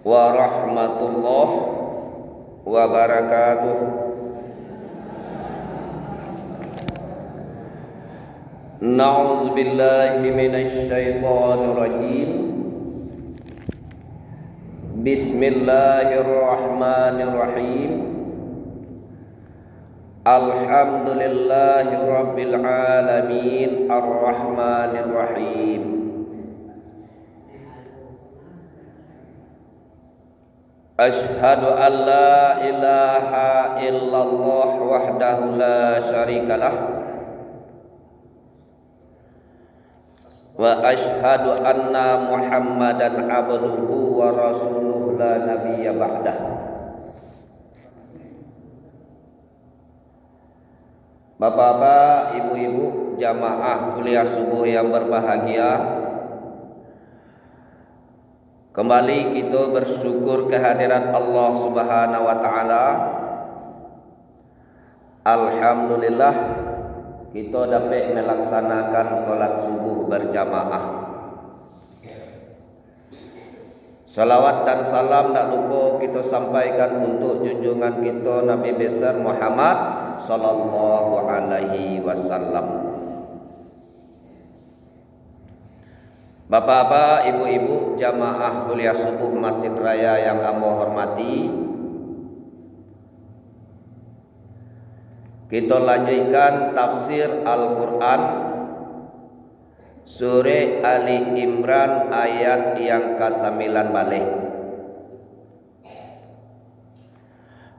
warahmatullahi wabarakatuh. Na'udzu billahi minasy syaithanir rajim. Bismillahirrahmanirrahim. Alhamdulillahi rabbil alamin arrahmanir rahim. Ashhadu an la ilaha illallah wahdahu la syarikalah wa ashhadu anna Muhammadan abduhu wa rasuluhu la nabiyya ba'dah. Bapak-bapak, ibu-ibu, jamaah kuliah subuh yang berbahagia, kembali kita bersyukur kehadirat Allah Subhanahu wa taala. Alhamdulillah kita dapat melaksanakan salat subuh berjamaah. Salawat dan salam tak lupa kita sampaikan untuk junjungan kita Nabi besar Muhammad sallallahu alaihi wasallam. Bapak-bapak, ibu-ibu, jamaah kuliah subuh Masjid Raya yang amba hormati, kita lanjutkan tafsir Al-Quran Surah Ali Imran ayat yang ke-9 balik.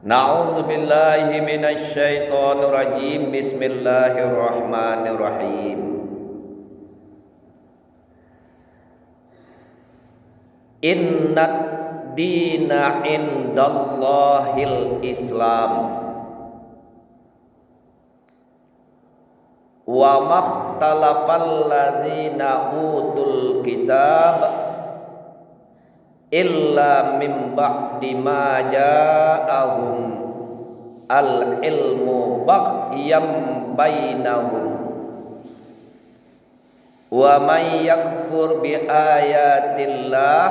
Na'udzu billahi minasy syaithanir rajim. Bismillahirrahmanirrahim. Inna dina indallahil Islam wa makhtalafal ladzina utul kitab illa min ba'di ma ja'ahum al ilmu baghyam bainahum wa may yakfur bi ayatillah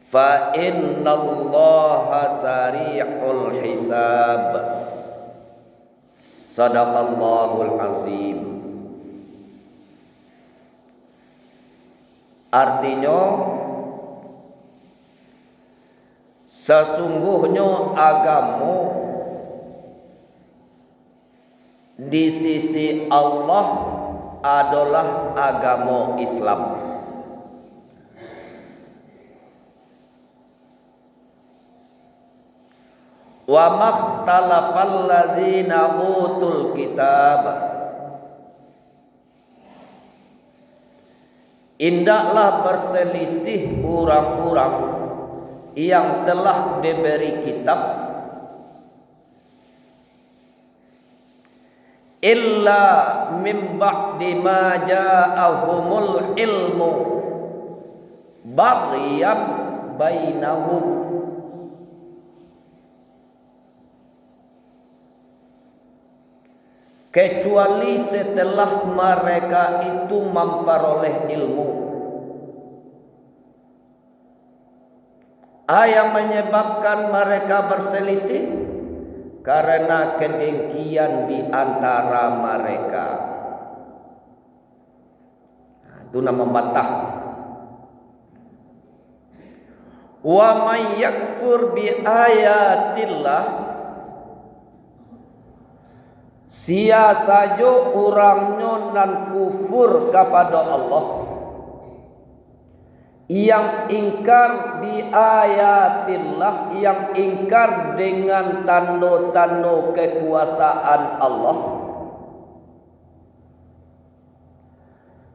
fa innallaha sari'ul hisab. Sadaqallahul azim. Artinya, sesungguhnya agama di sisi Allah adalah agama Islam. Wa makhtalafal ladzina utul kitab, indaklah berselisih orang-orang yang telah diberi kitab, illa min ba'di ma ja'ahumul ilmu baghyam bainahum, kecuali setelah mereka itu memperoleh ilmu. Yang menyebabkan mereka berselisih karena kedengkian di antara mereka. Itu nama membantah. Wa may yakfur bi ayatillah, sia saja orangnya nan kufur kepada Allah, yang ingkar bi ayatillah, yang ingkar dengan tanda-tanda kekuasaan Allah,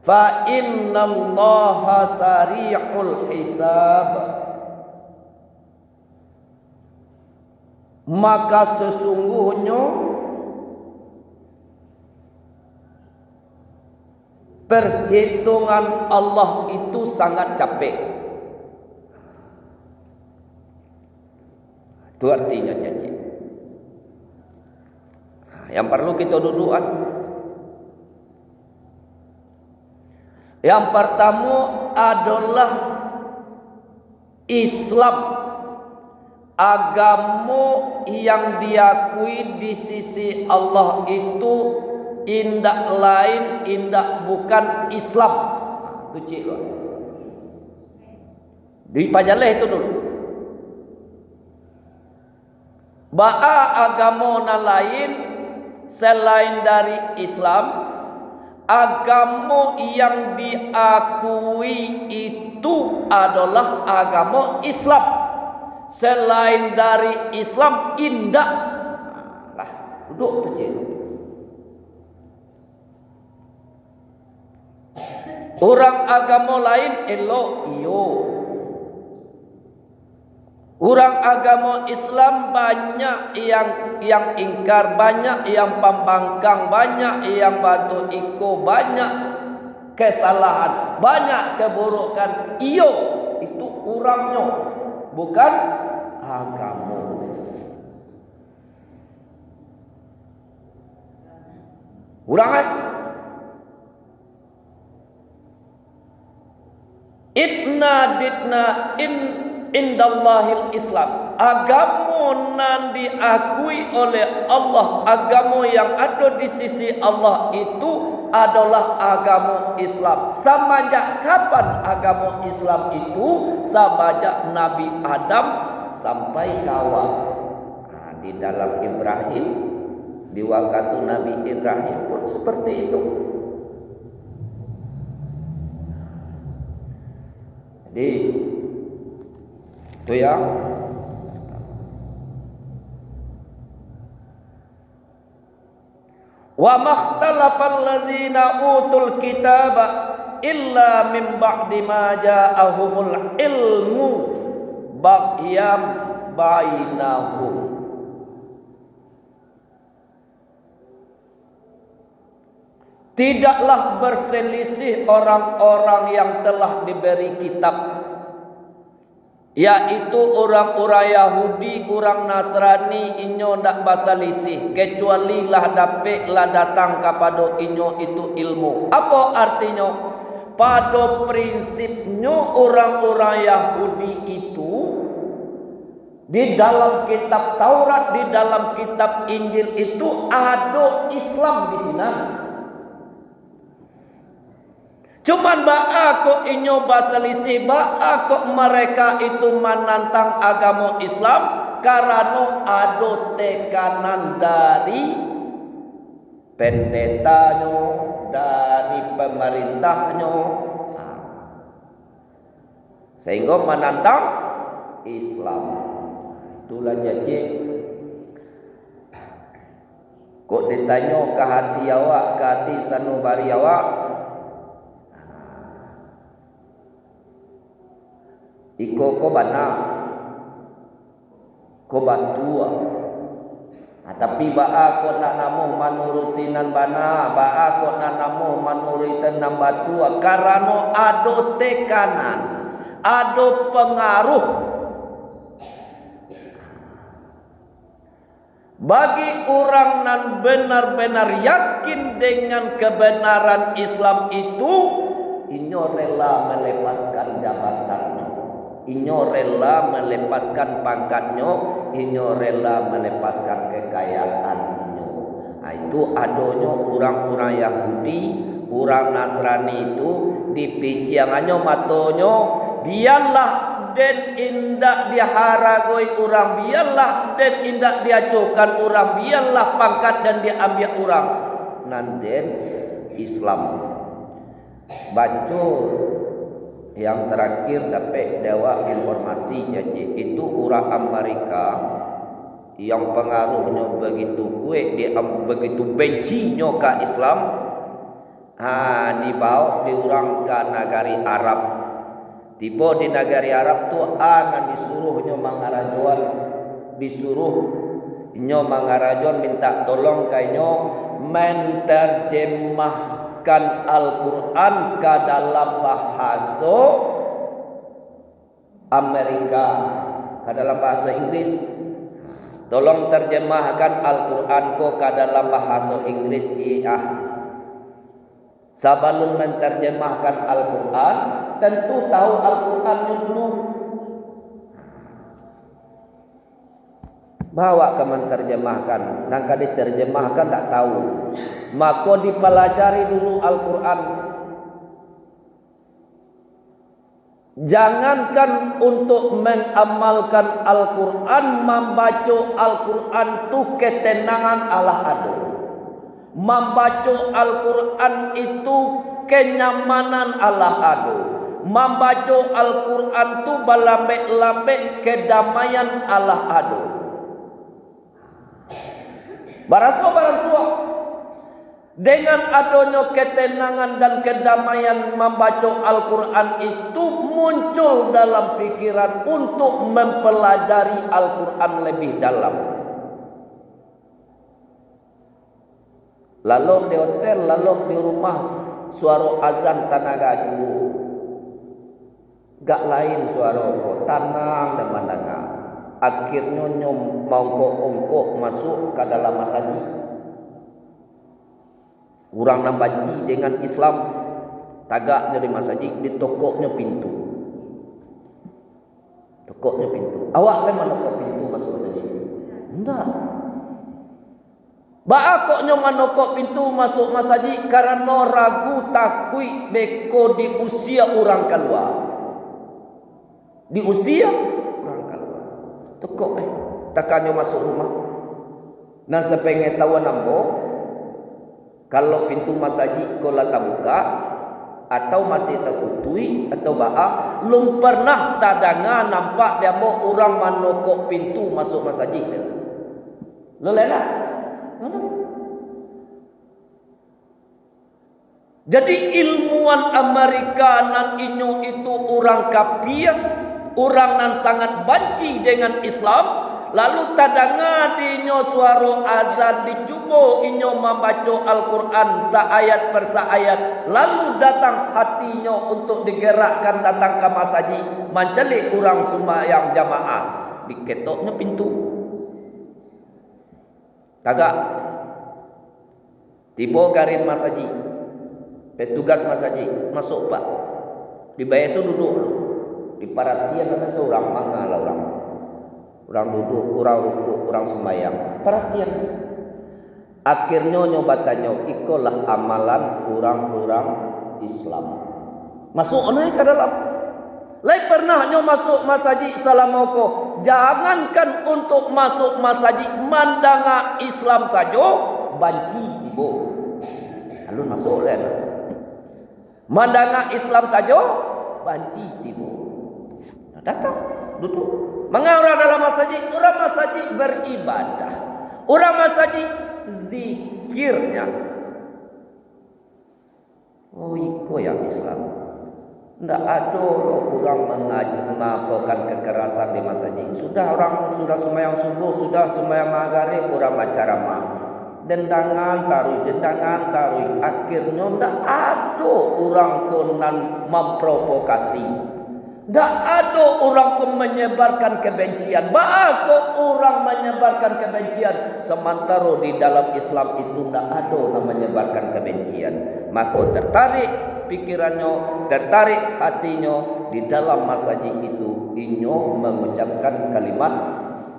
fa innallaha sari'ul hisab, maka sesungguhnya perhitungan Allah itu sangat capek. Itu artinya janji. Yang perlu kita dudukan, yang pertama adalah Islam, agama yang diakui di sisi Allah itu indak lain, indak bukan Islam. Itu cik loh. Di pajaleh itu dulu. Ba'a agama lain selain dari Islam, agama yang diakui itu adalah agama Islam. Selain dari Islam indak. Lah, duduk tu cik. Orang agama lain elok iyo. Orang agama Islam banyak yang ingkar, banyak yang pembangkang, banyak yang batu iko, banyak kesalahan, banyak keburukan. Iyo, itu orangnya, bukan agama. Orang kan? Indallahil Islam. Agama nan diakui oleh Allah, agama yang ada di sisi Allah itu adalah agama Islam. Semenjak kapan agama Islam itu? Semenjak Nabi Adam sampai kawan. Di dalam Ibrahim, di waktu Nabi Ibrahim pun seperti itu. Jadi itu yang wa makhtalafal ladzina utul kitaba illa min ba'di ma ja'ahumul ilmu baghyan bainahum. Tidaklah berselisih orang-orang yang telah diberi kitab, yaitu orang-orang Yahudi, orang Nasrani, inyo ndak baselisih kecuali lah dapet lah datang kepada inyo itu ilmu. Apa artinya? Pada prinsipnya orang-orang Yahudi itu di dalam kitab Taurat, di dalam kitab Injil itu ada Islam di sini. Cuman kok inyo baselisih, kok mereka itu menantang agama Islam karena ada tekanan dari pendetanya, dari pemerintahnya, sehingga menantang Islam. Itulah jadi kok ditanya ke hati awak, ke hati sanubari awak, iko ko bana ko batua. Tapi ko nak namuh manurutinan bana, ko nak namuh manurutinan batua karena ada tekanan, ada pengaruh. Bagi orang yang benar-benar yakin dengan kebenaran Islam itu, inyo rela melepaskan jabatannya, inyo rela melepaskan pangkatnya, inyo rela melepaskan kekayaan inyo. Itu adanya orang-orang Yahudi, orang Nasrani itu dipiciangannya matonyo, biarlah den indak diharagoi orang, biarlah den indak diacuhkan orang, biarlah pangkat dan diambil orang. Nanden Islam. Baca yang terakhir dapat dewa informasi jadi itu orang Amerika yang pengaruhnya begitu kuat, dia begitu bencinya ke Islam, dibawa diurang ke negara Arab. Tiba di negara Arab tu anak disuruhnya mangarajuan, disuruhnya mangarajuan minta tolong kainyo menterjemahkan Al-Quran ke dalam bahasa Amerika, ke dalam bahasa Inggris. Tolong terjemahkan Al-Quran ko ke dalam bahasa Inggris Sebelum menterjemahkan Al-Quran, tentu tahu Al-Qurannya dulu. bawa ke menterjemahkan, nangka diterjemahkan tak tahu, maka dipelajari dulu Al-Quran. Jangankan untuk mengamalkan Al-Quran, membaca Al-Quran tu ketenangan Allah ado. Membaca Al-Quran itu kenyamanan Allah ado. Membaca Al-Quran tu balambek-lambek kedamaian Allah ado. Barasua dengan adanya ketenangan dan kedamaian membaca Al-Quran itu muncul dalam pikiran untuk mempelajari Al-Quran lebih dalam. Lalu di hotel, lalu di rumah, suara azan tanah gaju. Gak lain suara kok tanang dan mandangah. Akhirnya nyom mau ongkok masuk ke dalam masjid. Orang nak banci dengan Islam, tagak dari masjid, di tokoknya pintu. Tokoknya pintu. Awak le manokok pintu masuk masjid? Enggak. Baakoknya manokok pintu masuk masjid karena ragu takui beko di usia orang keluar. Di usia orang keluar. Tokok takannya masuk rumah. Nah sepengen tahu nambo. Kalau pintu masjid kola tak buka atau masih tertutui atau baak, belum pernah tadangan nampak dia mau orang manokok pintu masuk masjid. Lo lena? Jadi ilmuwan Amerika nan inyo itu orang kafir, orang nan sangat benci dengan Islam. Lalu tadanga dinyo suara azan dicuba inyo membaca Al-Quran seayat per seayat. Lalu datang hatinya untuk digerakkan datang ke masjid. Mencelik orang sembahyang jamaah. Diketoknya pintu. Tagak. Tiba garin masjid. Petugas masjid. Masuk pak. Dibayar duduk dulu. Diperhatian ada seorang mangalah orang. Orang duduk, orang rukuk, orang sembahyang. Perhatian. Akhirnya nyobatannya ikolah amalan orang-orang Islam. Masuk naik ke dalam. Lai pernah nyo masuk masjid salamoko. Jangankan untuk masuk masjid mandanga Islam saja banci tibo. Lalu masuk lena. Mandanga Islam saja banci tibo. Datang duduk. Mengapa dalam masjid? Orang masjid beribadah. Orang masjid zikirnya. Oh, iko yang Islam. Tidak ada loh orang mengapakan kekerasan di masjid. Sudah sembahyang subuh, sudah sembahyang maghrib, orang macaramah. Dendangan taruh. Akhirnya tidak ada orang konan memprovokasi. Tak ada orang pun menyebarkan kebencian. Baako orang menyebarkan kebencian. Sementara di dalam Islam itu tak ada yang menyebarkan kebencian. Maka tertarik pikirannya, tertarik hatinya di dalam masjid itu. Inyo mengucapkan kalimat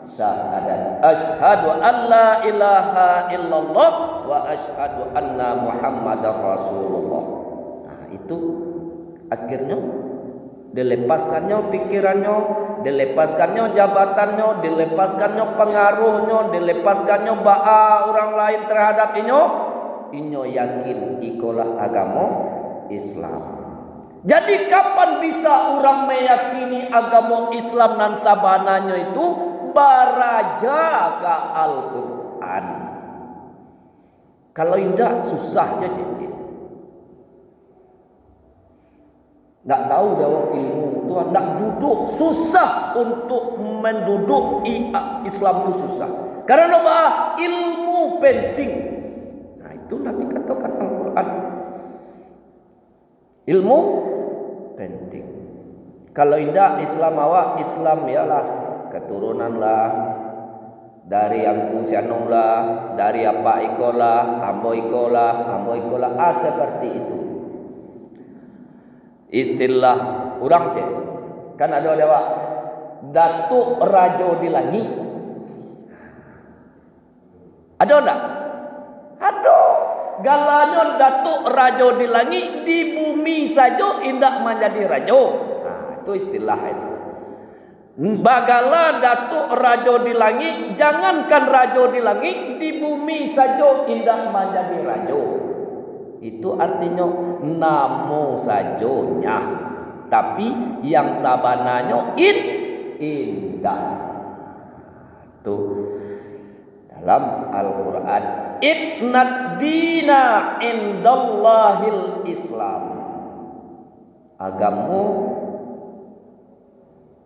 syahadat. Asyhadu an la ilaha illallah wa asyhadu anna Muhammadar Rasulullah. Nah itu akhirnya dilepaskannya pikirannya, dilepaskannya jabatannya, dilepaskannya pengaruhnya, dilepaskannya ba'a orang lain terhadap inyo yakin ikolah agama Islam. Jadi kapan bisa orang meyakini agama Islam dan sabananya itu baraja ke Al-Quran? Kalau tidak susah aja jadi. Tak tahu dalam ilmu Tuhan, tak duduk susah untuk menduduk Islam itu susah. Karena bahwa ilmu penting. Nah itu nanti katakan Al-Quran. Ilmu penting. Kalau indah Islam awak, Islam ialah keturunan lah. Dari yang kusianong lah, dari apa ikolah, ambo ikolah, seperti itu. Istilah orang kan ada Datuk Rajo di langit. Ada enggak? Ada. Galanya datuk rajo di langit, di bumi saja indak menjadi rajo. Nah, itu istilah itu. Bagala datuk rajo di langit, jangankan rajo di langit, di bumi saja indak menjadi rajo. Itu artinya namo sajonya, tapi yang sabananya indah. Tuh dalam Al-Quran, Innad dina indallahil Islam. Agamu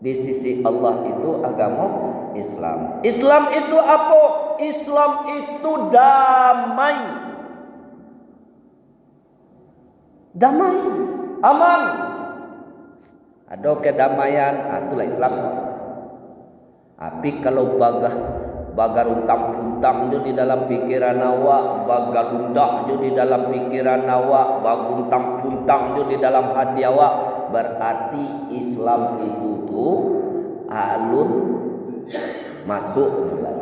di sisi Allah itu agama Islam. Islam itu apa? Islam itu damai. Damai, aman. Ada kedamaian, itulah Islam. Tapi kalau bagaruntang-puntang je di dalam pikiran awak, bagarundah je di dalam pikiran awak, baguntang-puntang je di dalam hati awak, berarti Islam itu tuh alun masuk nilai.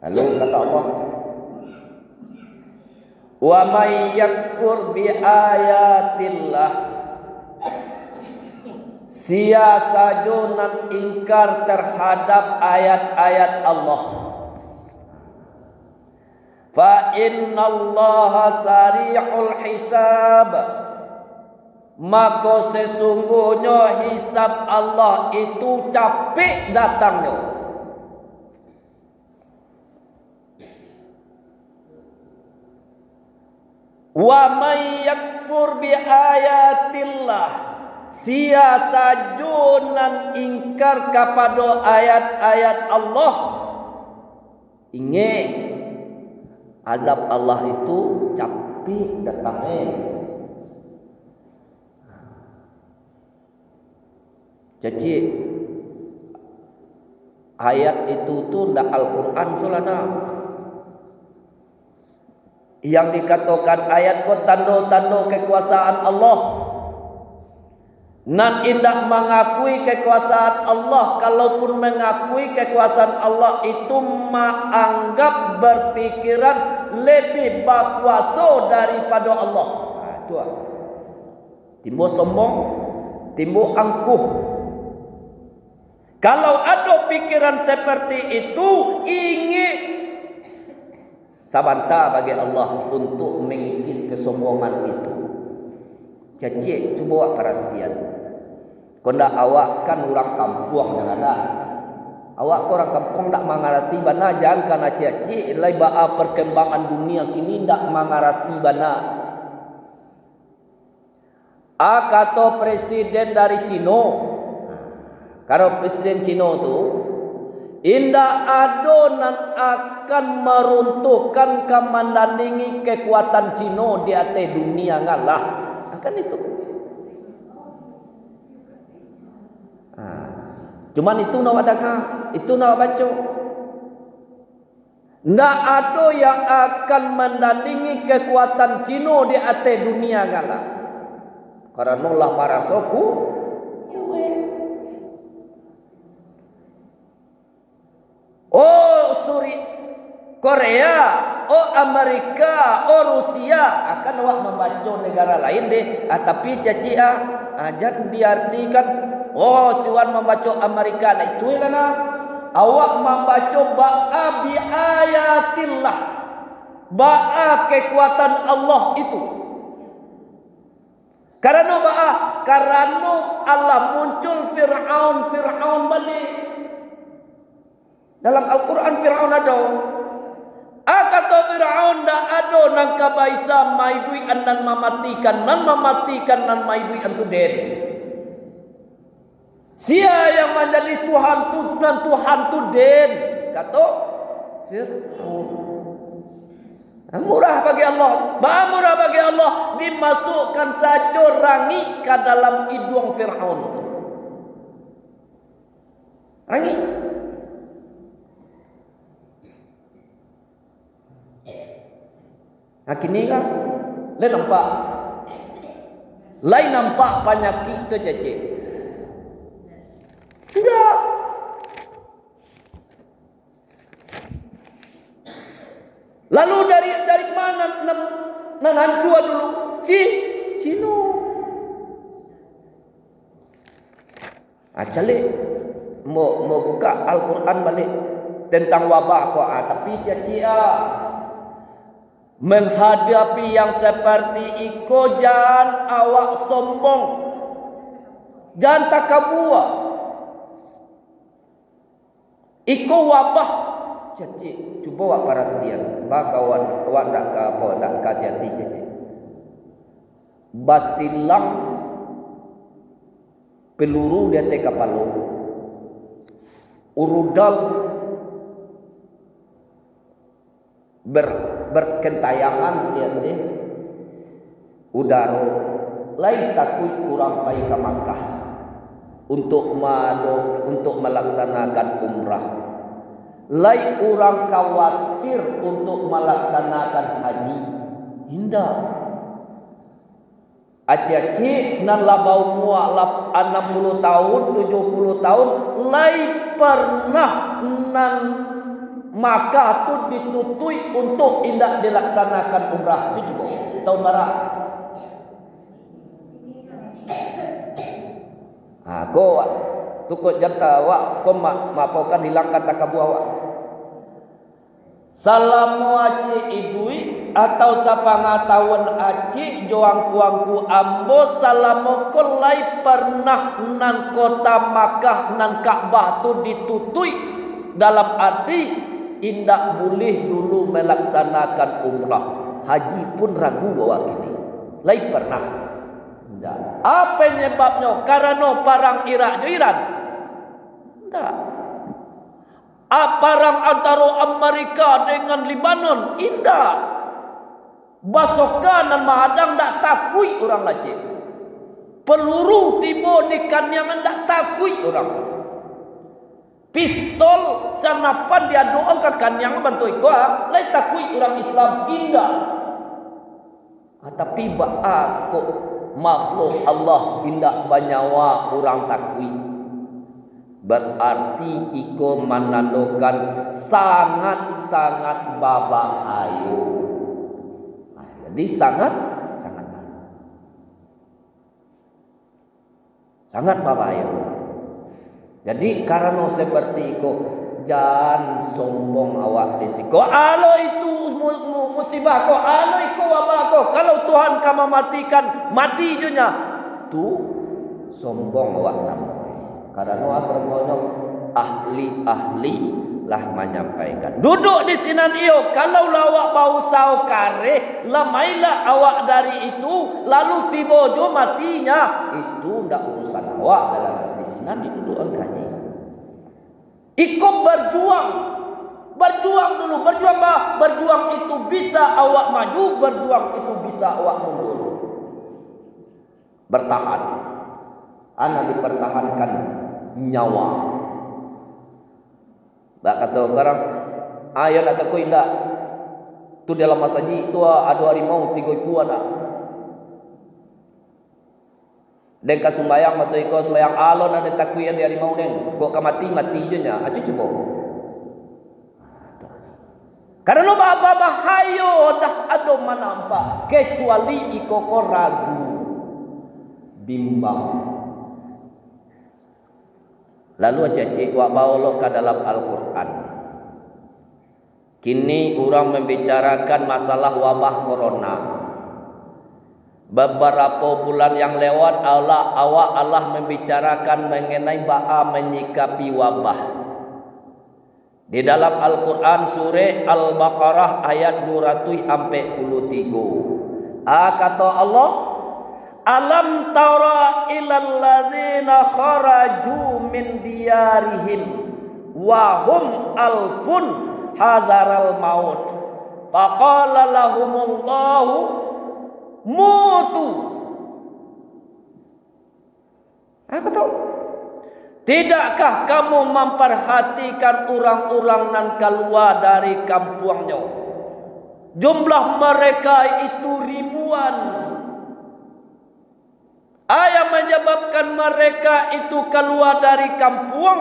Lalu kata Allah, wa may yakfur bi ayatillah, siapa saja ingkar terhadap ayat-ayat Allah, fa innallaha sari'ul hisab, maka sesungguhnya hisab Allah itu capek datangnya. Wa may yakfur bi ayatillah, siapa saja ingkar kepada ayat-ayat Allah, ingat azab Allah itu capek datangnya. Jadi ayat itu tuh ndak Al-Quran solana. Yang dikatakan ayat ko tanda-tanda kekuasaan Allah. Nan indak mengakui kekuasaan Allah, kalaupun mengakui kekuasaan Allah itu menganggap berpikiran lebih berkuasa daripada Allah. Nah, itu timbul sombong, timbul angkuh. Kalau ada pikiran seperti itu, ingin sabanta bagi Allah untuk mengikis kesombongan itu. Jadi coba perhatian. Konda awak kan orang kampung jangan ada. Awak ko orang kampung tak mengerti bana jangan kana cici lai baa perkembangan dunia kini tak mengerti bana. Kata presiden dari Cina. Kalau presiden Cina tu indah adonan akan meruntuhkan kemandandingi kekuatan Cina di atas dunia ngalah. Akan itu. Cuman itu nak dengar, itu nak baca. Ndak ada yang akan mendandingi kekuatan Cina di atas dunia ngalah. Karena Allah marasoku. Oh Korea, oh Amerika, oh Rusia, akan awak membaca negara lain deh. Tapi caci jangan diartikan oh siwan membaca Amerika. Nah itu lah awak membaca ba'a bi ayatillah, ba'a kekuatan Allah itu. Karena Allah muncul Fir'aun balik. Dalam Al-Quran Fir'aun ada. Kata Fir'aun dak ada nang kabaisa maidui nan mematikan nan maidui antu den. Sia yang menjadi Tuhan tu den. Kata Fir'aun. Murah bagi Allah. Murah bagi Allah dimasukkan saja rangi ke dalam hidung Fir'aun tu. Rangi. Kini kan lain nampak penyakit tu cecik. Enggak. Lalu dari mana nancua dulu? Cino. Calik mau buka Al-Quran balik tentang wabah kok. Tapi cia menghadapi yang seperti iko, jangan awak sombong, jangan takabur. Iko wabah, cici cuba awak perhatian, bak awak nak ke apa, nak ke hati cici. Basilang peluru di atas kepala, urudal berkentayangan di atas udara, lai takui kurang pai ke Makkah untuk melaksanakan umrah, lai orang khawatir untuk melaksanakan haji. Indah acik nan labau muak 60 tahun 70 tahun lai pernah nan maka tu ditutui untuk indak dilaksanakan umrah. Cuba tahun barat. Ko tukut jata awak ko mapokan hilangkan takabur awak. Salamu aci idui atau sapangatawon aci joang kuangku ambo salamu kolai pernah nan kota Makkah nan Ka'bah tu ditutui, dalam arti indak boleh dulu melaksanakan umrah. Haji pun ragu awak kini. Lai pernah. Enggak. Apa penyebabnya? Karena perang Irak dan Iran. Enggak. Perang antara Amerika dengan Lebanon. Indah. Basokan dan mahadang tak takui orang Aceh. Peluru tiba di Kanyangan tak takui orang. Pistol sanapan dia doang ke Kanyangan bantu ikut. Lai takui orang Islam. Indah. Tapi aku makhluk Allah indah banyawa orang takui. Berarti iko menandakan sangat-sangat berbahaya. Jadi sangat berbahaya. Jadi karena seperti itu, jangan sombong awak desiko. Alo itu musibah ko, alo itu wabah ko. Kalau Tuhan kamu matikan, mati junya. Tu sombong awak nama. Karena termono ahli lah menyampaikan. Duduk di sinan iyo. Kalau lawak bau sao kare, lamailah awak dari itu, lalu tiba jo matinya. Itu ndak urusan awak dalam di sinan duduk kaji. Ikut berjuang dulu, berjuang itu bisa awak maju, berjuang itu bisa awak mundur. Bertahan. Anak dipertahankan nyawa. Tak kata orang ayat nak takut indak. Tu dalam masaji tu ada harimau 3 anak. Dan kasumbayang mata ikut sembayang alon ada takut yang di harimau den. Kok mati je nya. Acu cuba. Karena bahaya dah ada menampak kecuali ikoko ragu bimbang. Lalu cecik wak bawa ke dalam Al-Quran. Kini orang membicarakan masalah wabah corona. Beberapa bulan yang lewat Allah membicarakan mengenai ba'a menyikapi wabah. Di dalam Al-Quran surah Al-Baqarah ayat 243. Kata Allah, alam tara ilal ladzina kharaju min diyarihim wa hum alfun hazaral maut faqala lahumullahu mutu. Aku tahu. Tidakkah kamu memperhatikan orang-orang nan keluar dari kampungnya? Jumlah mereka itu ribuan. Yang menyebabkan mereka itu keluar dari kampung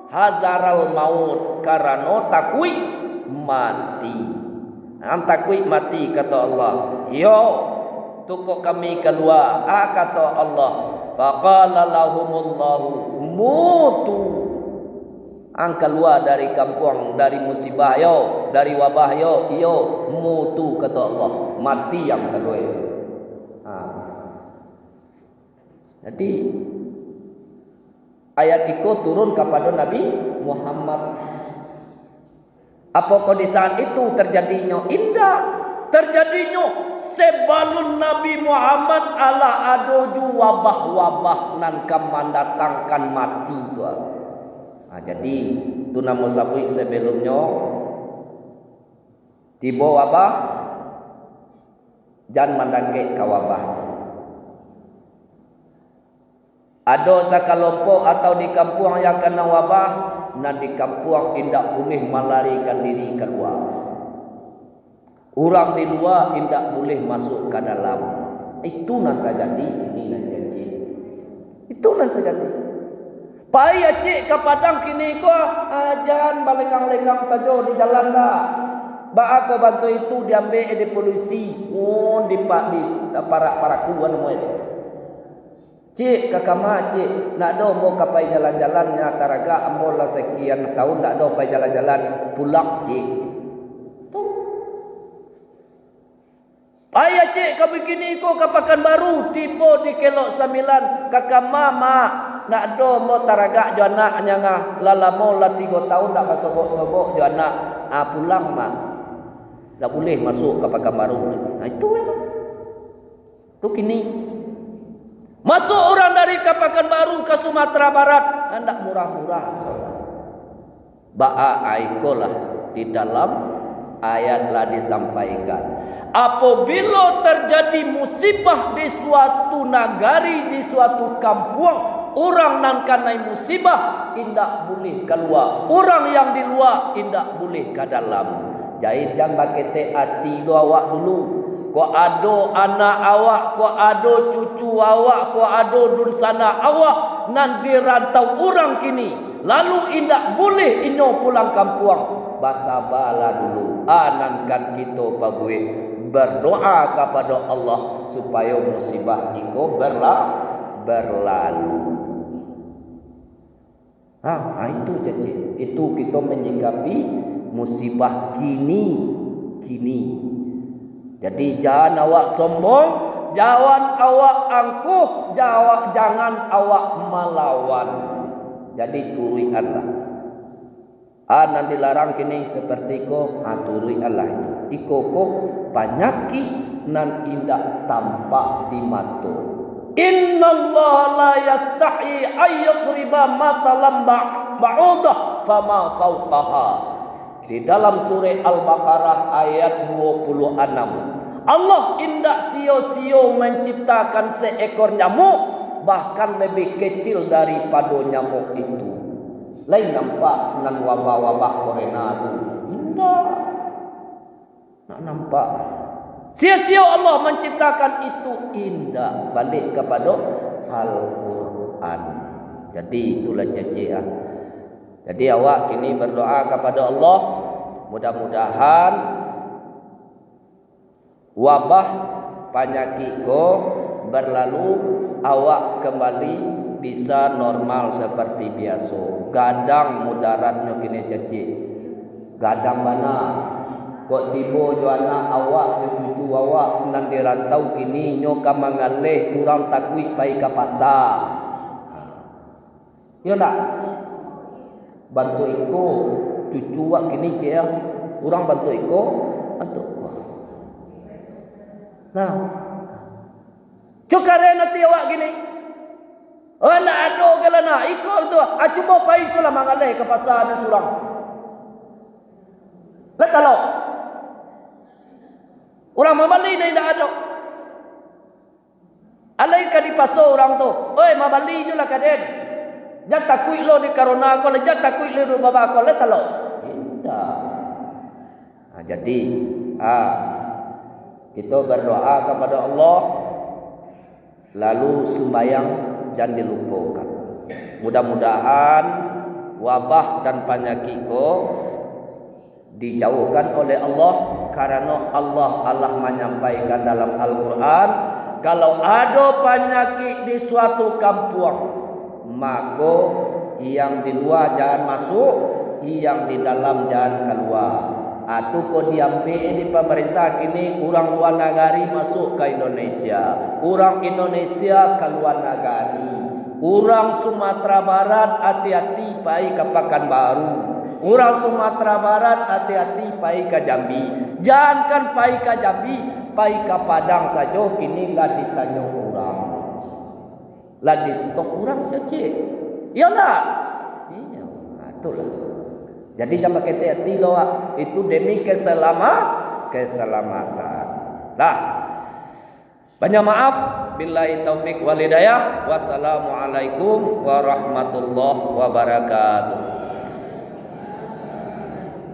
hazaral maut, karena takui mati. Takui mati kata Allah. Yo, tukok kami keluar. Kata Allah. Faqala lahumullahu mutu. Keluar dari kampung, dari musibah yo, dari wabah yo, mutu kata Allah. Mati yang satu itu. Jadi ayat itu turun kepada Nabi Muhammad. Apakah di saat itu terjadinya? Indah. Terjadinya sebelum Nabi Muhammad ala adoju wabah-wabah nan mendatangkan mati tu. Jadi tu nama sabui sebelumnya tiba wabah jangan mendake ke wabah tu. Ada sakalompok atau di kampung yang kena wabah, nan di kampung tidak boleh melarikan diri keluar. Orang di luar tidak boleh masuk ke dalam. Itu nanti jadi kini nanti cik. Itu nanti jadi. Payah cik ke padang kini ko jangan balengang-lengang saja di jalan dah. Ba aku bantu itu diambil di polisi. Di para kuan semua itu. Cik kakama cik nak do mau kapai jalan-jalannya taraga ambo lah sekian tahun nak do pai jalan-jalan pulang cik. Tu. Ayah cik ka begini ko kapakan baru tiba di kelok 9 kakama mak nak do mau taraga jo anak nyanga lalamo lah 3 tahun nak basobok-sobok jo anak pulang mak. Tak boleh masuk kapakan baru. Itu tu kini. Masuk orang dari Kapakan Baru ke Sumatera Barat, hendak murah-murah saudara. Ba'a aikolah di dalam ayatlah disampaikan. Apabila terjadi musibah di suatu nagari, di suatu kampung, orang nan kanai musibah indak boleh keluar. Orang yang di luar indak boleh ke dalam. Jadi jangan bakete hati lu awak dulu. Ko ado anak awak, ko ado cucu awak, ko ado dunsana awak nan dirantau orang kini. Lalu indak boleh inyo pulang kampung. Basabala dulu. Anankan kita pagui berdoa kepada Allah supaya musibah iko berlalu. Itu cacik. Itu kita menyikapi musibah kini. Jadi jangan awak sombong, jangan awak angkuh, jangan awak melawan. Jadi turui Allah. Nan dilarang kini seperti ko, turui Allah itu. Iko ko panyaki nan indak tampak di mata. Innallaha la yastahi ayyadriba matalam ba'udah fama fauqaha. Di dalam surah Al-Baqarah ayat 26. Allah indak sio-sio menciptakan seekor nyamuk, bahkan lebih kecil daripada nyamuk itu. Lain nampak nan wabah-wabah corona tu. Indak. Nak nampak. Sia-sia Allah menciptakan itu indah. Balik kepada Al-Quran. Jadi itulah jajah. Jadi awak kini berdoa kepada Allah, mudah-mudahan wabah penyakit ko berlalu, awak kembali bisa normal seperti biasa. Gadang mudaratnya kini cacik. Gadang mana? Kok tiba jo anak awak, jo cucu awak nan dirantau kini nyo ka mangaleh kurang takui pai ka pasar. Yo nak bantu iko cucu wak kini cia orang bantu iko bantu ko. Nah, cukare nanti awak gini. Nak ado galana iko tu. Cuba pai sulah mangaleh ke pasar dan surang. Letalo. Orang mabali ni dah ada. Alai ka di pasar orang tu. Oi mabali je lah kaden. Jangan takut lo di karona ko, jangan takut lo di baba ko, let lo. Indah. Jadi, kita berdoa kepada Allah lalu sembahyang jangan dilupakan. Mudah-mudahan wabah dan penyakit dijauhkan oleh Allah, karena Allah menyampaikan dalam Al-Quran, kalau ada penyakit di suatu kampung, maka yang di luar jangan masuk, yang di dalam jangan keluar. Atau kau diambil di pemerintah kini, orang luar negara masuk ke Indonesia, orang Indonesia ke luar negara. Orang Sumatera Barat hati-hati pergi ke Pekanbaru, orang Sumatera Barat hati-hati pergi ke Jambi. Jangankan pergi ke Jambi, pergi ke Padang saja kini lah ditanya orang, lah di stok orang cecik. Ya nak? Iya, itulah. Jadi jangan pakai hati loh, itu demi keselamatan. Dah. Banyak maaf. Billahi taufik wal hidayah. Wassalamualaikum warahmatullahi wabarakatuh.